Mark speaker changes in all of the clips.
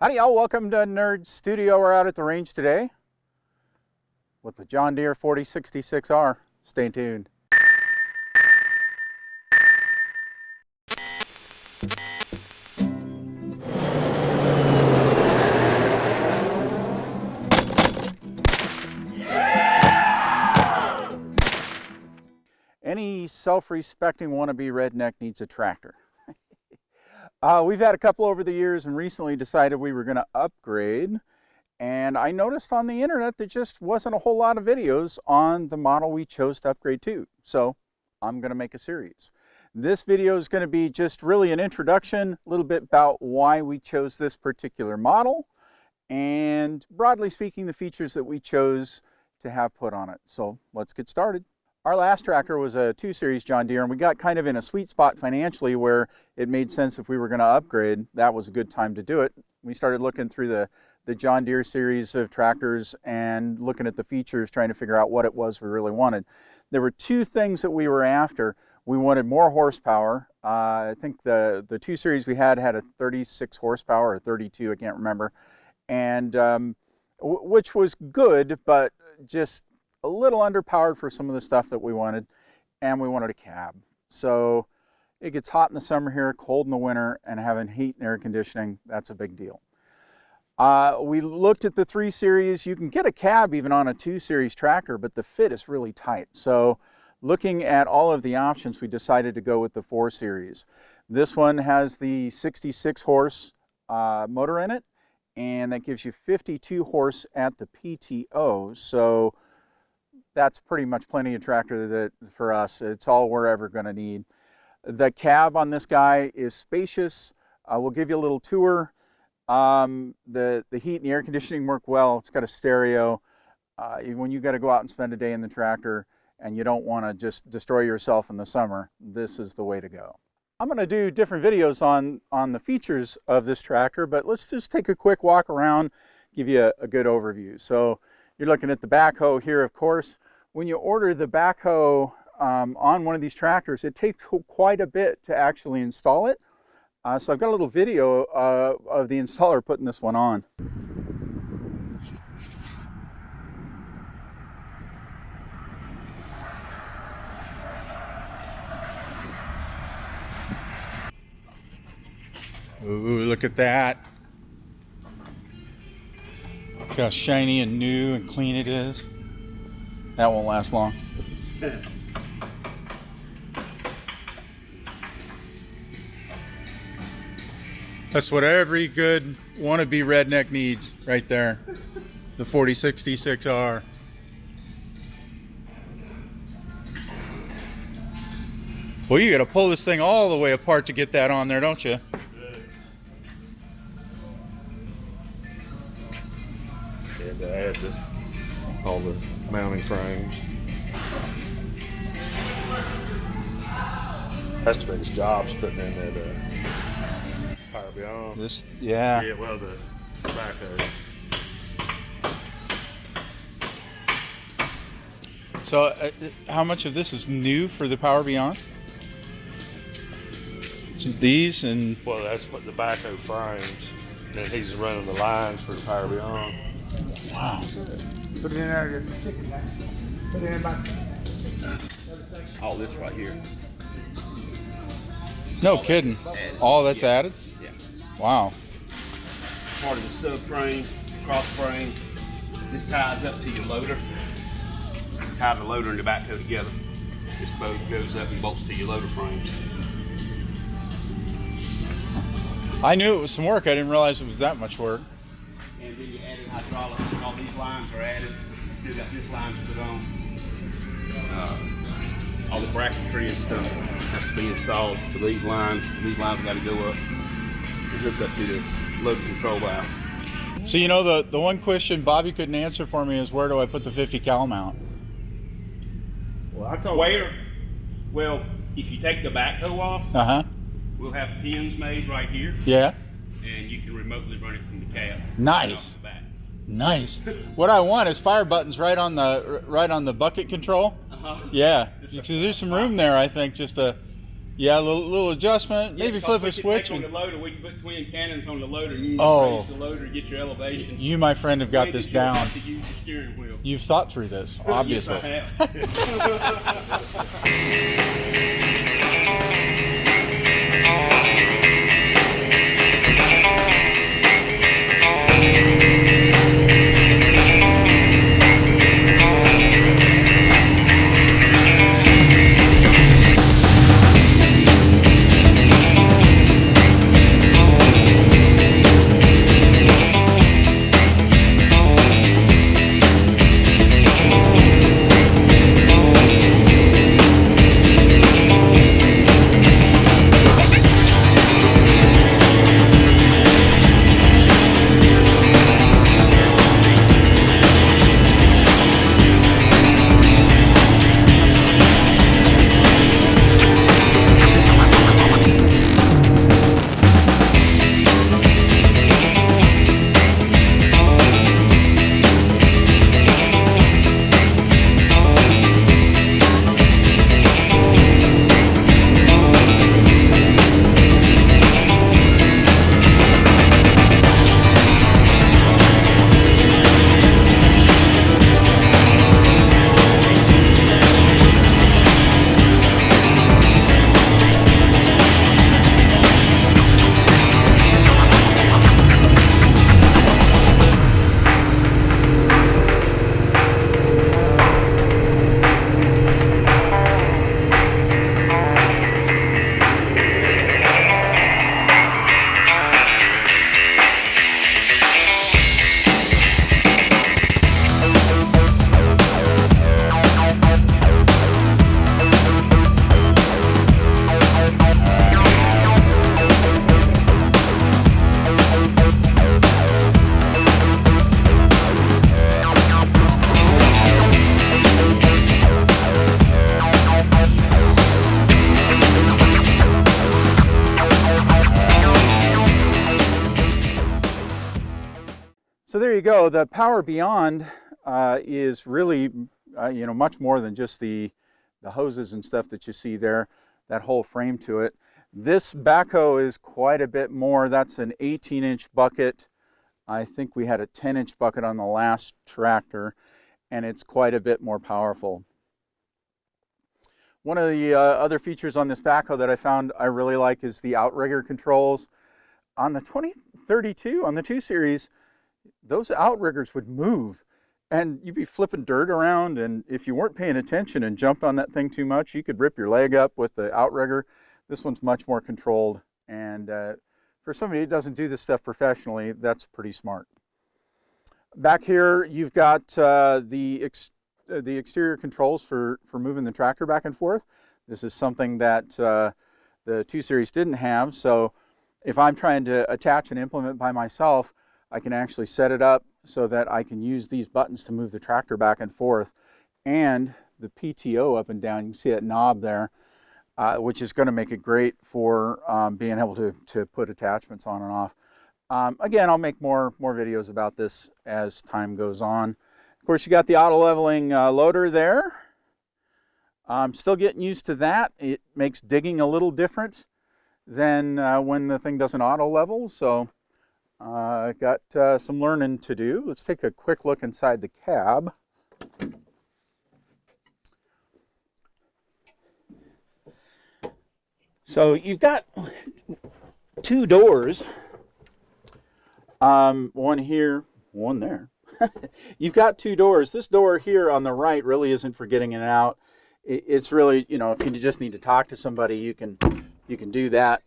Speaker 1: Howdy y'all, welcome to Nerd Studio. We're out at the range today with the John Deere 4066R. Stay tuned. Any self-respecting wannabe redneck needs a tractor. We've had a couple over the years and recently decided we were going to upgrade, and I noticed on the internet there just wasn't a whole lot of videos on the model we chose to upgrade to, so I'm going to make a series. This video is going to be just really an introduction, a little bit about why we chose this particular model, and broadly speaking the features that we chose to have put on it. So let's get started. Our last tractor was a 2 Series John Deere, and we got kind of in a sweet spot financially where it made sense if we were going to upgrade. That was a good time to do it. We started looking through the John Deere series of tractors and looking at the features, trying to figure out what it was we really wanted. There were two things that we were after. We wanted more horsepower. I think the 2 Series we had a 36 horsepower or 32, I can't remember, and which was good, but just a little underpowered for some of the stuff that we wanted, and we wanted a cab. So it gets hot in the summer here, cold in the winter, and having heat and air conditioning, that's a big deal. We looked at the 3 Series. You can get a cab even on a 2 Series tractor, but the fit is really tight. So looking at all of the options, we decided to go with the 4 Series. This one has the 66 horse motor in it, and that gives you 52 horse at the PTO. So that's pretty much plenty of tractor that for us. It's all we're ever going to need. The cab on this guy is spacious. We'll give you a little tour. The heat and the air conditioning work well. It's got a stereo. When you got to go out and spend a day in the tractor and you don't want to just destroy yourself in the summer, this is the way to go. I'm going to do different videos on the features of this tractor, but let's just take a quick walk around, give you a good overview. So you're looking at the backhoe here, of course. When you order the backhoe on one of these tractors, it takes quite a bit to actually install it. So I've got a little video of the installer putting this one on. Ooh, look at that. Look how shiny and new and clean it is. That won't last long. That's what every good wannabe redneck needs right there. The 4066R. Well, you got to pull this thing all the way apart to get that on there, don't you?
Speaker 2: To add all the mounting frames. That's the biggest job's putting in that Power Beyond.
Speaker 1: This, yeah.
Speaker 2: Yeah, well, the backhoe.
Speaker 1: So, how much of this is new for the Power Beyond? These and...
Speaker 2: Well, that's what the backhoe frames. And then he's running the lines for the Power Beyond.
Speaker 1: Wow.
Speaker 3: Put it in there. Put it in back.
Speaker 4: All this right here.
Speaker 1: No kidding. All that's added?
Speaker 4: Yeah.
Speaker 1: Wow.
Speaker 4: Part of the subframe, cross frame. This ties up to your loader. Tie the loader and the backhoe together. This boat goes up and bolts to your loader frame.
Speaker 1: I knew it was some work. I didn't realize it was that much work.
Speaker 4: And then you added hydraulics. All these lines are added. Still got this line to put on. All the bracketry and stuff has to be installed to these lines. These lines got to go up and hook up to the load control valve.
Speaker 1: So, you know, the one question Bobby couldn't answer for me is, where do I put the 50 cal mount?
Speaker 4: Well, I told where? Well, if you take the backhoe off, we'll have pins made right here.
Speaker 1: Yeah.
Speaker 4: And you can remotely run it from the cab.
Speaker 1: Nice.
Speaker 4: The back.
Speaker 1: Nice. What I want is fire buttons right on the bucket control. Yeah, because there's some room there, I think, just to Yeah, a little adjustment.
Speaker 4: Yeah,
Speaker 1: Maybe
Speaker 4: because
Speaker 1: flip
Speaker 4: we
Speaker 1: a
Speaker 4: can
Speaker 1: switch.
Speaker 4: take on the loader, we can put twin cannons on the loader. You can
Speaker 1: Oh.
Speaker 4: raise the loader, get your elevation.
Speaker 1: You, my friend, have got this
Speaker 4: You don't
Speaker 1: down.
Speaker 4: have to use the steering wheel.
Speaker 1: You've thought through this, obviously.
Speaker 4: Yes, I
Speaker 1: So there you go. The Power Beyond is really, you know, much more than just the hoses and stuff that you see there, that whole frame to it. This backhoe is quite a bit more. That's an 18-inch bucket. I think we had a 10-inch bucket on the last tractor, and it's quite a bit more powerful. One of the other features on this backhoe that I found I really like is the outrigger controls. On the 2032, on the 2 Series, those outriggers would move and you'd be flipping dirt around, and if you weren't paying attention and jumped on that thing too much, you could rip your leg up with the outrigger. This one's much more controlled, and for somebody who doesn't do this stuff professionally, that's pretty smart. Back here you've got the exterior controls for moving the tractor back and forth. This is something that the 2 Series didn't have, so if I'm trying to attach an implement by myself, I can actually set it up so that I can use these buttons to move the tractor back and forth, and the PTO up and down. You can see that knob there, which is going to make it great for being able to put attachments on and off. Again, I'll make more videos about this as time goes on. Of course, you got the auto leveling loader there. I'm still getting used to that. It makes digging a little different than when the thing doesn't auto level, so I got some learning to do. Let's take a quick look inside the cab. So you've got 2 doors, one here, one there. You've got 2 doors. This door here on the right really isn't for getting in and out. It's really, you know, if you just need to talk to somebody, you can do that.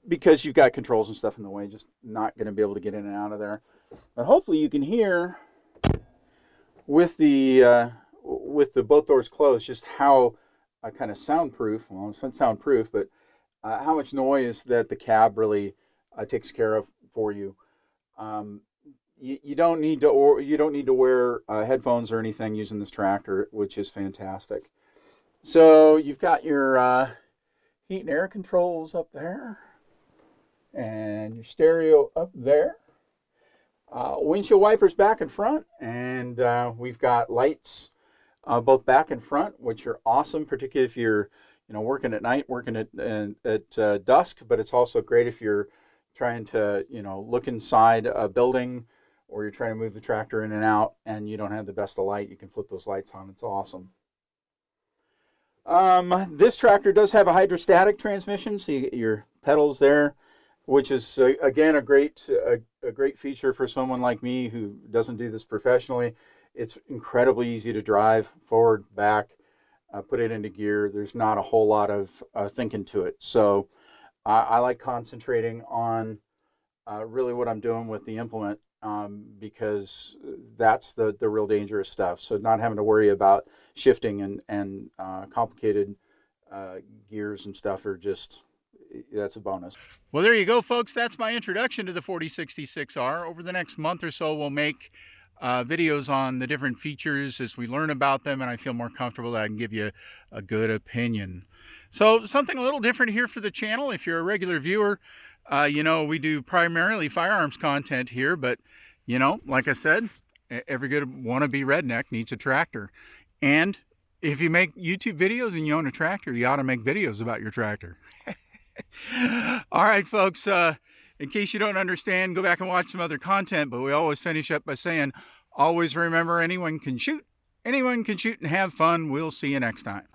Speaker 1: Because you've got controls and stuff in the way, just not going to be able to get in and out of there. But hopefully you can hear with the both doors closed just how kind of soundproof, well, it's not soundproof, but how much noise that the cab really takes care of for you. You don't need to wear headphones or anything using this tractor, which is fantastic. So you've got your heat and air controls up there, and your stereo up there. Windshield wipers back and front, and we've got lights both back and front, which are awesome, particularly if you're working at night, working at dusk. But it's also great if you're trying to look inside a building, or you're trying to move the tractor in and out, and you don't have the best of light. You can flip those lights on. It's awesome. This tractor does have a hydrostatic transmission, so you get your pedals there, which is again a great feature for someone like me who doesn't do this professionally. It's incredibly easy to drive forward, back, put it into gear. There's not a whole lot of thinking to it. So I like concentrating on really what I'm doing with the implement, because that's the real dangerous stuff. So not having to worry about shifting and complicated gears and stuff that's a bonus. Well, there you go, folks. That's my introduction to the 4066R. Over the next month or so, we'll make videos on the different features as we learn about them, and I feel more comfortable that I can give you a good opinion. So something a little different here for the channel. If you're a regular viewer, we do primarily firearms content here, but like I said, every good wannabe redneck needs a tractor. And if you make YouTube videos and you own a tractor, you ought to make videos about your tractor. All right, folks, in case you don't understand, go back and watch some other content, but we always finish up by saying, always remember, anyone can shoot and have fun. We'll see you next time.